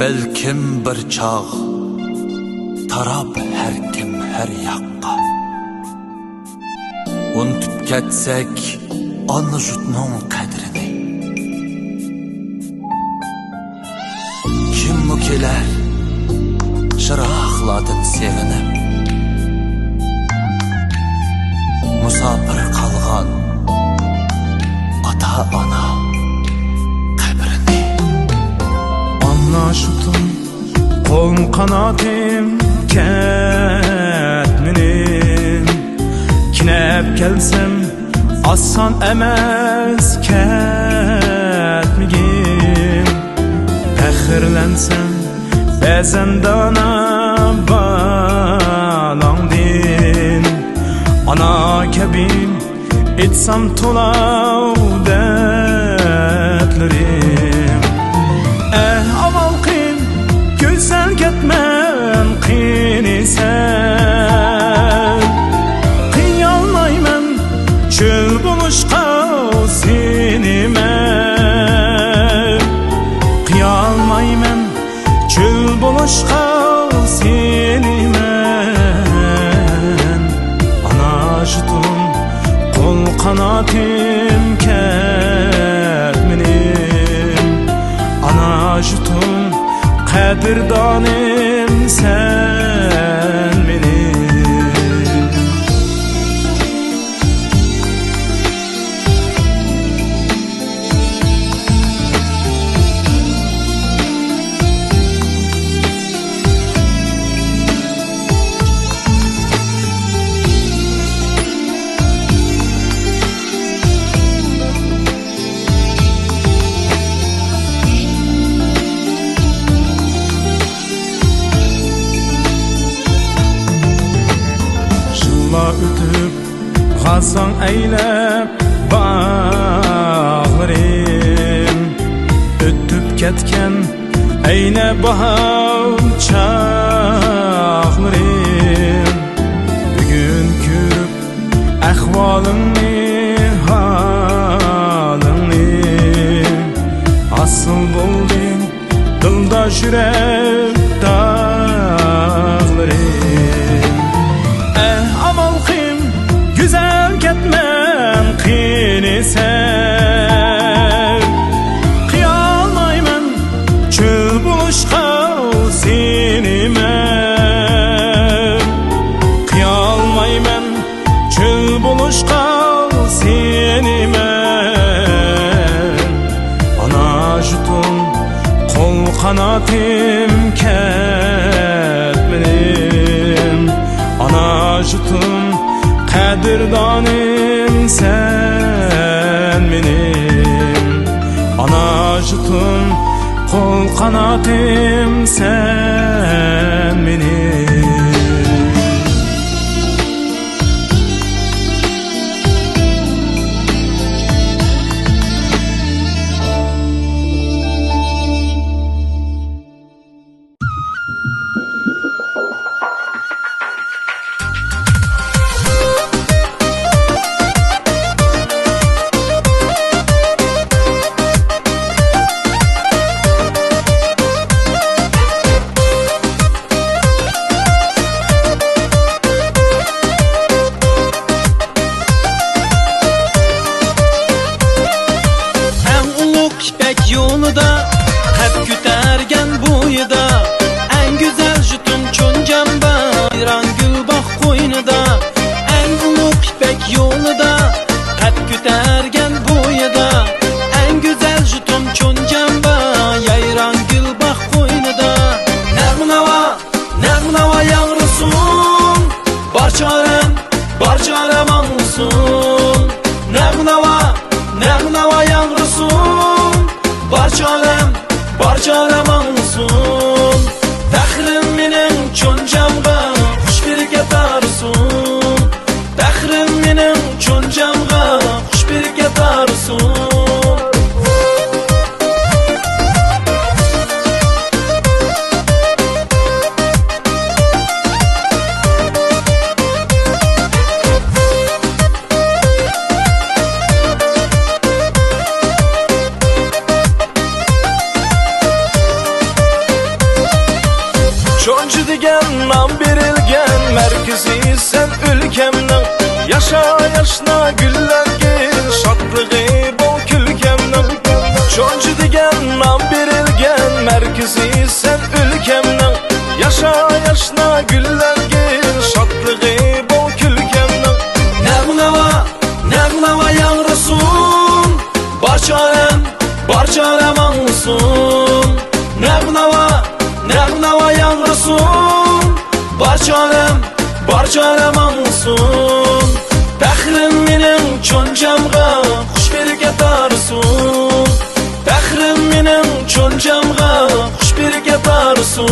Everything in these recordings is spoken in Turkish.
Belkim bir çağ tarab her kim her yakka. Unutup ketsek ana jutnun kadrini. Kim bu keler şıraqladın sevinip, musafir kalgan ata ana kabrini. Anla şutum kolum kanatim ketmenin, kinep gelsem asan emez ketmegin. Fəxirlensem bəzən dana balandin, ana kebin etsam tolav dertlerim. Aval qin güzel ketmem qin isen, qiyalmayman çöl buluşqa seni men. Qiyalmayman çöl buluşqa seni men. Ana jutum kol kanatim ketmenim, ana jutum kadirdanim sen benim. Ötüp gazan eylep bağlarım, ötüp ketken eyne bahar çağlarım. Bugün görüp ahvalımni halımni, asıl buldun dılda jürek dağlarım. Güzel ketmem qin isen, qiyalmayman çöl buluşqa seni men. Qiyalmayman çöl buluşqa seni men. Ana jutum kol kanatim ketmenim, ana jutum kadirdanim sen benim. Ana jutum kol kanatim sen benim. Çoncu degan nam berilgan merkezi sen ülkemden. Yaşa yaşna güllergin şadlığı bol külkemden. Çoncu degan nam berilgan merkezi sen ülkemden. Yaşa yaşna güllergin şadlığı bol külkemden. Nəğnava yanrısın barçalem anlısın. Nəğnava yanrısın barçalem anlısın. Pəxrim minin çoncamğa xuş bir getarsın. Pəxrim minin çoncamğa xuş bir getarsın.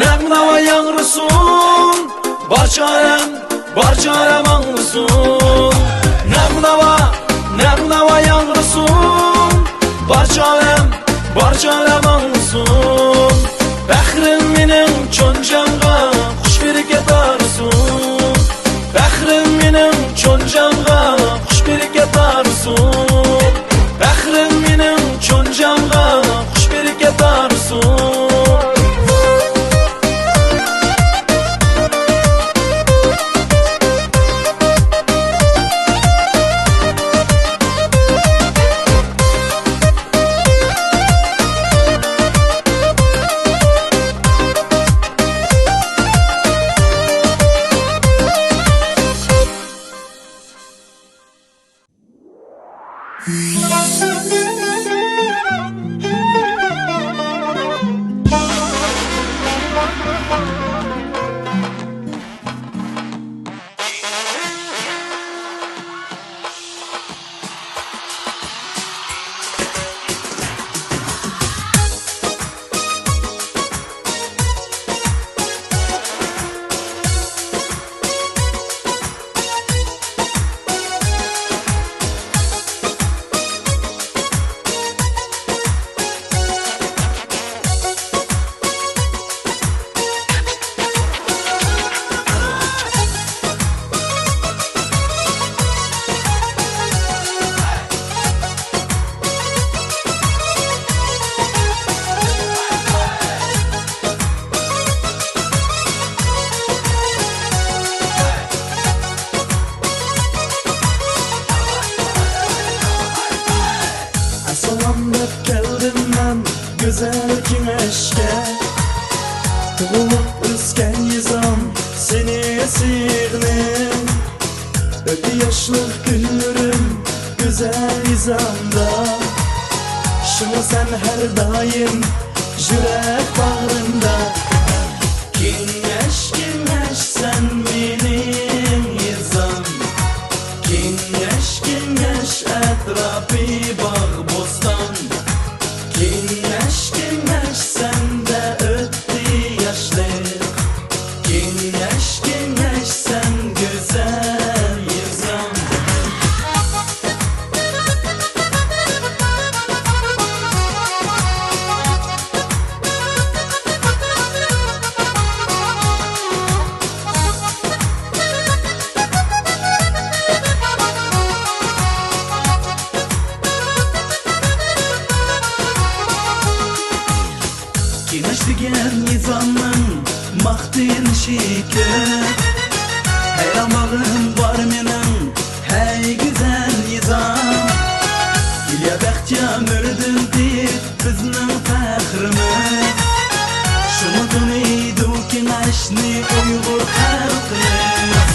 Nəğnava yanrısın barçalem anlısın. Nəğnava yanrısın barçalem anlısın. Pəxrim minin çoncamğa xuş bir getarsın. Pəxrim minin çoncamğa xuş bir getarsın. Pəxrim minin çoncamğa xuş bir getarsın. Salamlab keldim ben güzel güneşke. Doğulup üsken yizam seni sığınım. Öpü yaşlık günlerim güzel yizamda. Şunu sen her daim yürek bağrımda. Güneş güneş sen benim yizam. Güneş güneş etrafı bağ bostan. Güneş güneş sende öttü yaşlar. Güneş güneş sen güzel yızam. Güneş degan nizamın maxtin şikir. Hey amağım var menin hey güzel nizam. İlya bəxtya mürdün deyip bizning faxrimiz. Şunu duniydu güneşni Uygur xalqimiz.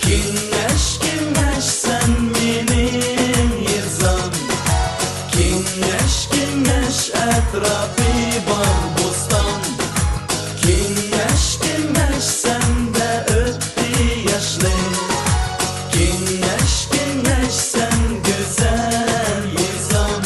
Güneş güneş sen menin yizam. Güneş güneş etrafı bağ bostan. Güneş güneş sende öttü yaşlar. Güneş güneş sen güzel yizam.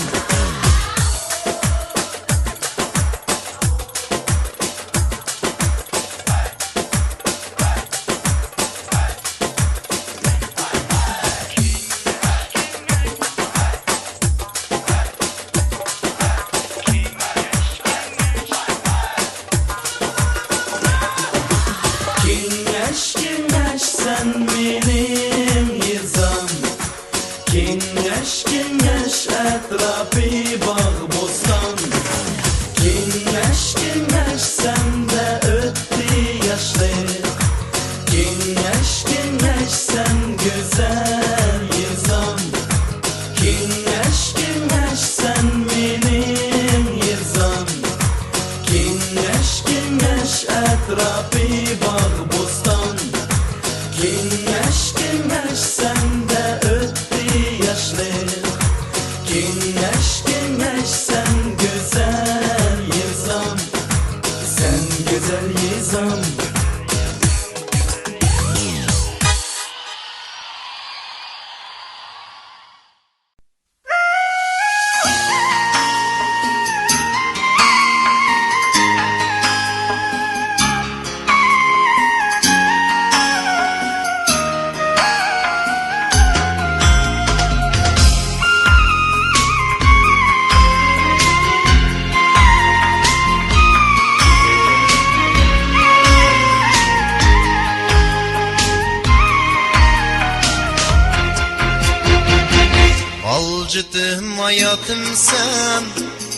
Alcıdım hayatım sen,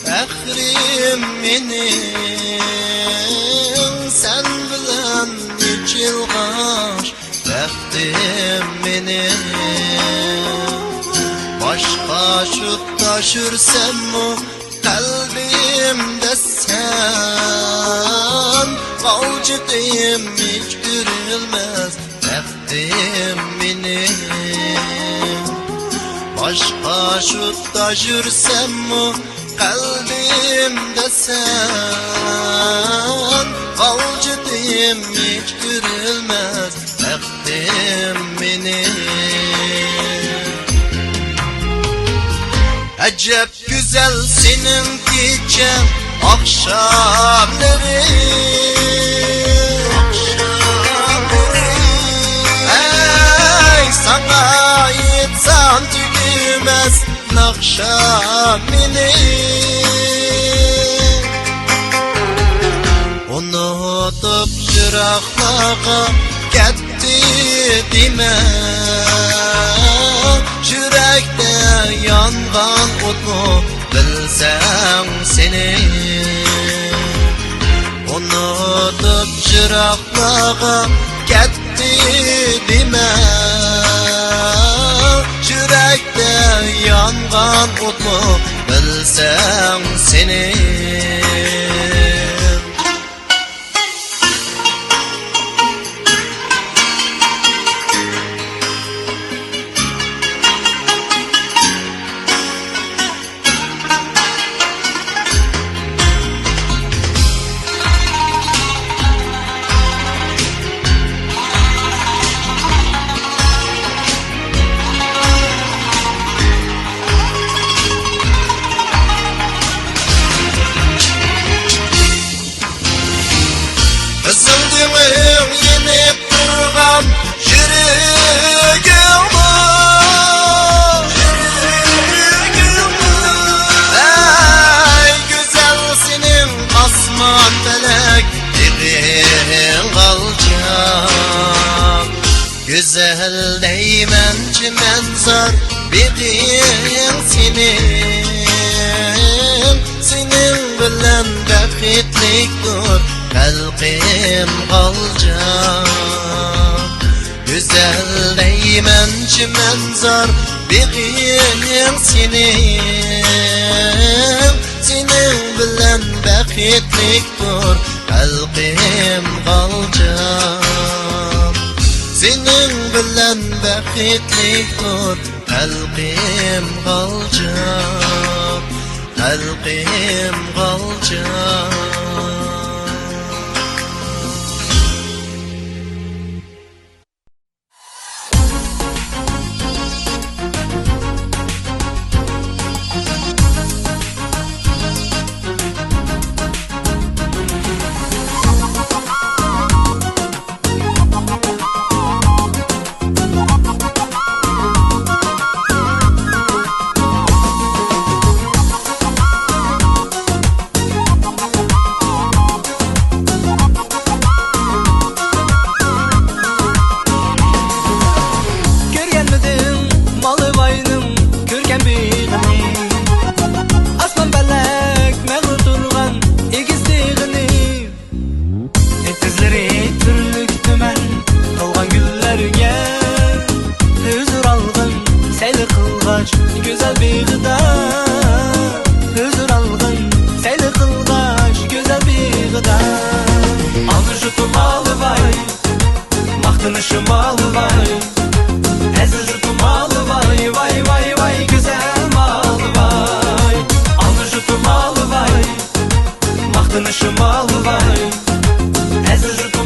fəxrim benim. Sen bilen üç yılgaş, bəxtim benim. Başka şut taşırsam o kalbimde sen. Alcıdım hiç görülmez, bəxtim benim. Başka şut taşırsam o kalbimde sen. Alcıdım hiç görülmez, bəxtim benim. Acep güzel senin gecen akşamları. Ey sana yetsan tükümez nakşamini. Unutup jıraqlağa ketdi deme. Yürekte yangan otlu bilsem seni. Unutup jıraqlağa ketdi deme. Yürekte yangan otlu bilsem seni. Kızıldığım yenip durgan yüreğim var. Ey güzel senin asman felek dirin kalacak. Güzel değmen çimen zar birin senin. Senin bilen bəxtlikdir kalbim kalacak. Güzel değmen çimen zar birin senin. Senin bilen bəxtlikdir kalbim kalacak. Senin bilen bəxtlikdir kalbim kalacak. Kalbim kalacak. Güzel bir gıda huzur algın, seyli kılgaç güzel bir gıda. Aldı jutum alı vay, maktınışım alı vay. Ezil jutum alı vay, vay vay vay güzel malı vay. Aldı jutum alı vay, maktınışım alı vay. Ezil jutum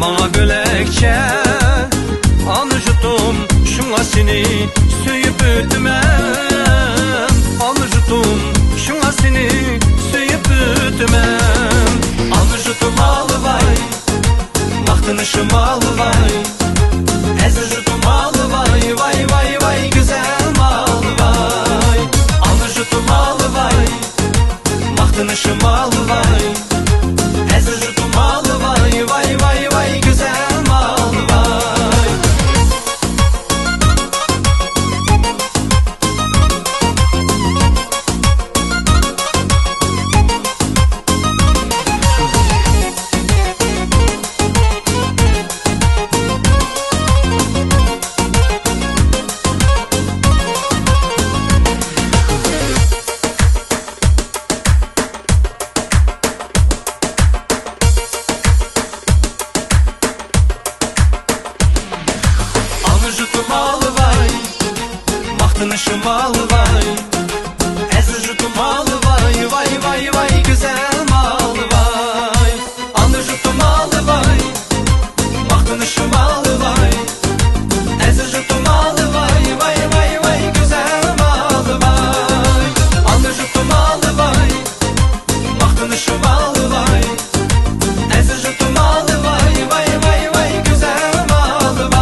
Bana bölekçe anıjıdım şuna seni söyüp ötmem. Anıjıdım şuna seni söyüp ötmem. Anıjıdım alı vay Baktınışım alı vay Ezıjıdım alı vay Vay vay vay güzel malı vay Anıjıdım alı vay Baktınışım alı vay Ezıjıdım alı vay Vay vay vay güzel malı vay Anıjıdım alı vay Baktınışım alı vay Ezıjıdım alı vay Vay vay vay güzel malı vay Anıjıdım alı vay Baktınışım alı vay Ezıjıdım alı vay Vay vay vay güzel malı vay Anıjıdım alı vay Baktınışım alı vay Ezıjıdım alı vay Vay vay vay güzel malı vay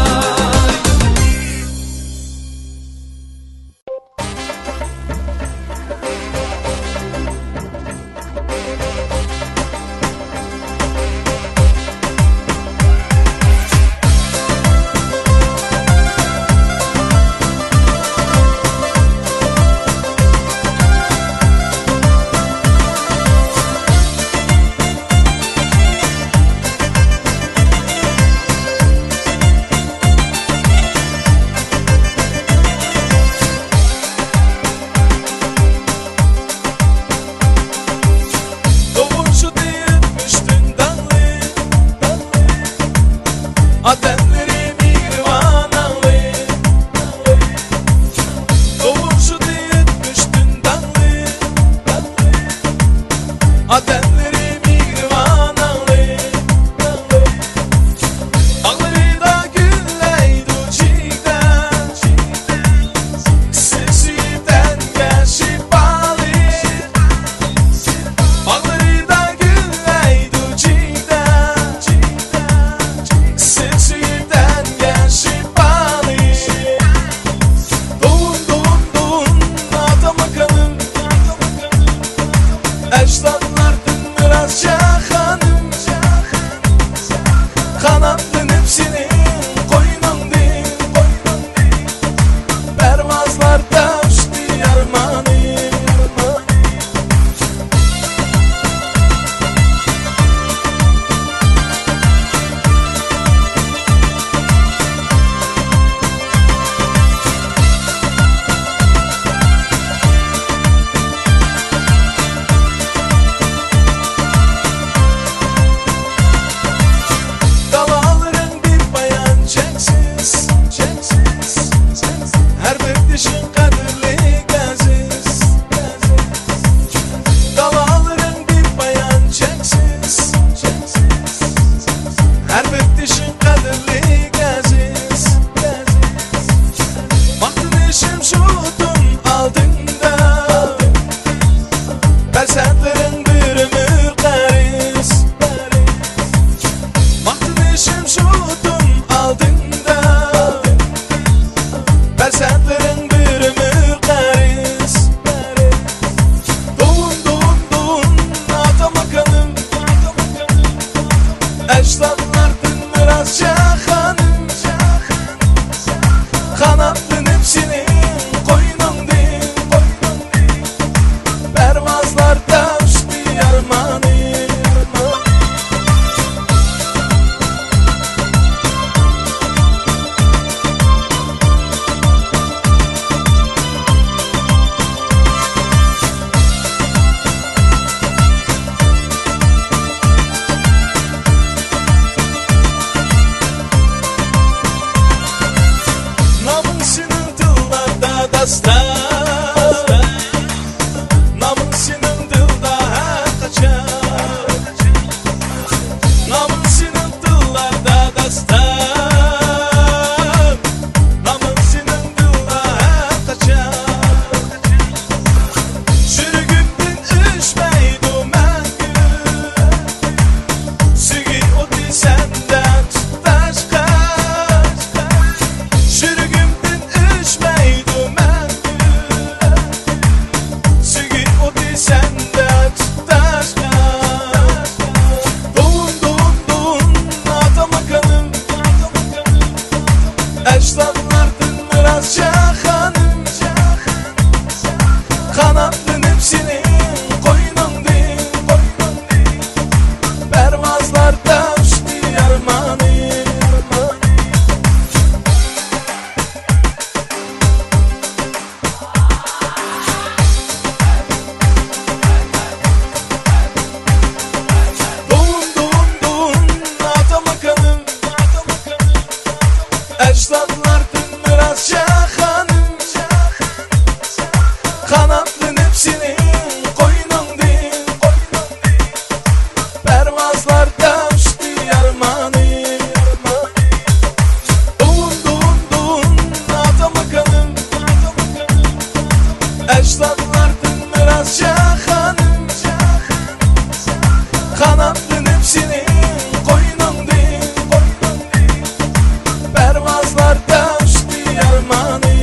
zamanı